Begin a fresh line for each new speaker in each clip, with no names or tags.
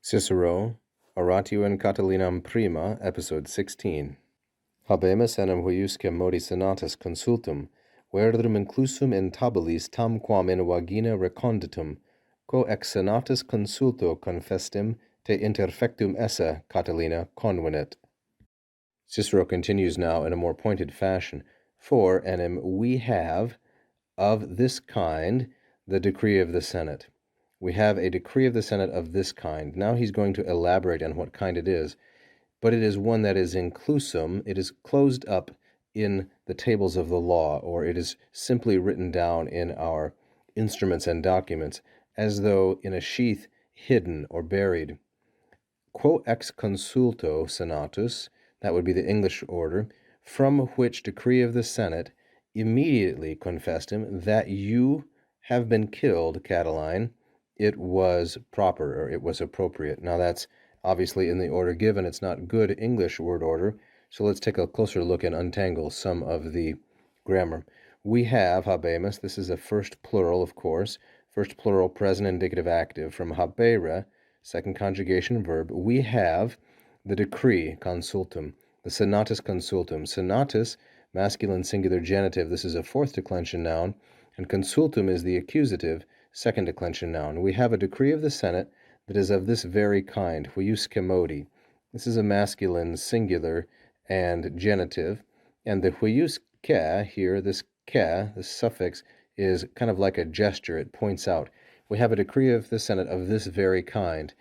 Cicero, Oratio and Catilinam prima, episode 16. Habemus enim huiusque modi senatus consultum, verum inclusum in tabulis tam quam in vagina reconditum, quo ex senatus consulto confestim te interfectum esse, Catilina, convenit. Cicero continues now in a more pointed fashion. For enim we have, of this kind, the decree of the Senate. We have a decree of the Senate of this kind. Now he's going to elaborate on what kind it is, but it is one that is inclusum. It is closed up in the tables of the law, or it is simply written down in our instruments and documents, as though in a sheath hidden or buried. Quo ex consulto senatus, that would be the English order, from which decree of the Senate immediately confessed him that you have been killed, Catiline. It was proper, or it was appropriate. Now that's obviously in the order given. It's not good English word order, so let's take a closer look and untangle some of the grammar. We have habemus. This is a first plural, of course. First plural present indicative active from habere, second conjugation verb. We have the decree, consultum, the senatus consultum. Senatus, masculine singular genitive. This is a fourth declension noun, and consultum is the accusative, second declension noun. We have a decree of the Senate that is of this very kind, huiusque modi. This is a masculine singular and genitive, and the huiusque here, this ke, this suffix, is kind of like a gesture. It points out. We have a decree of the Senate of this very kind.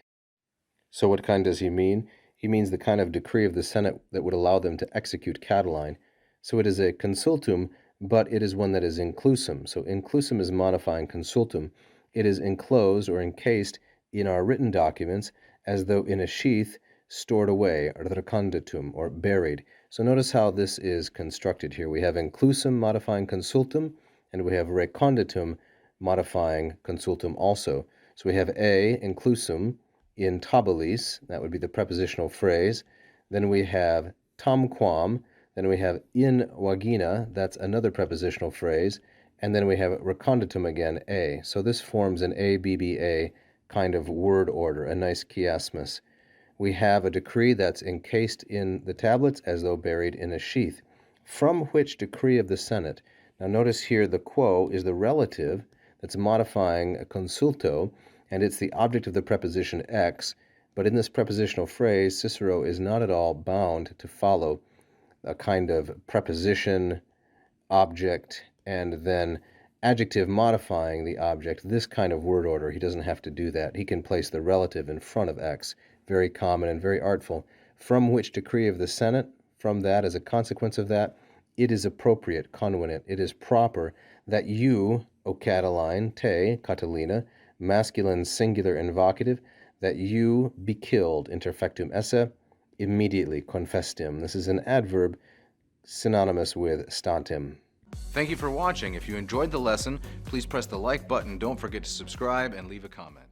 So what kind does he mean? He means the kind of decree of the Senate that would allow them to execute Catiline. So it is a consultum, but it is one that is inclusum. So inclusum is modifying consultum. It is enclosed or encased in our written documents as though in a sheath stored away, reconditum, or buried. So notice how this is constructed here. We have inclusum modifying consultum, and we have reconditum modifying consultum also. So we have a, inclusum, in tabulis, that would be the prepositional phrase. Then we have tamquam. Then we have in vagina, that's another prepositional phrase. And then we have reconditum again, a. So this forms an ABBA kind of word order, a nice chiasmus. We have a decree that's encased in the tablets as though buried in a sheath. From which decree of the Senate? Now notice here the quo is the relative that's modifying a consulto, and it's the object of the preposition ex. But in this prepositional phrase, Cicero is not at all bound to follow a kind of preposition, object, and then adjective modifying the object, this kind of word order. He doesn't have to do that. He can place the relative in front of ex. Very common and very artful. From which decree of the Senate? From that, as a consequence of that, it is appropriate, convenient, it is proper that you, O Catiline, te, Catilina, masculine singular invocative, that you be killed, interfectum esse, immediately, confestim. This is an adverb synonymous with statim.
Thank you for watching. If you enjoyed the lesson, please press the like button. Don't forget to subscribe and leave a comment.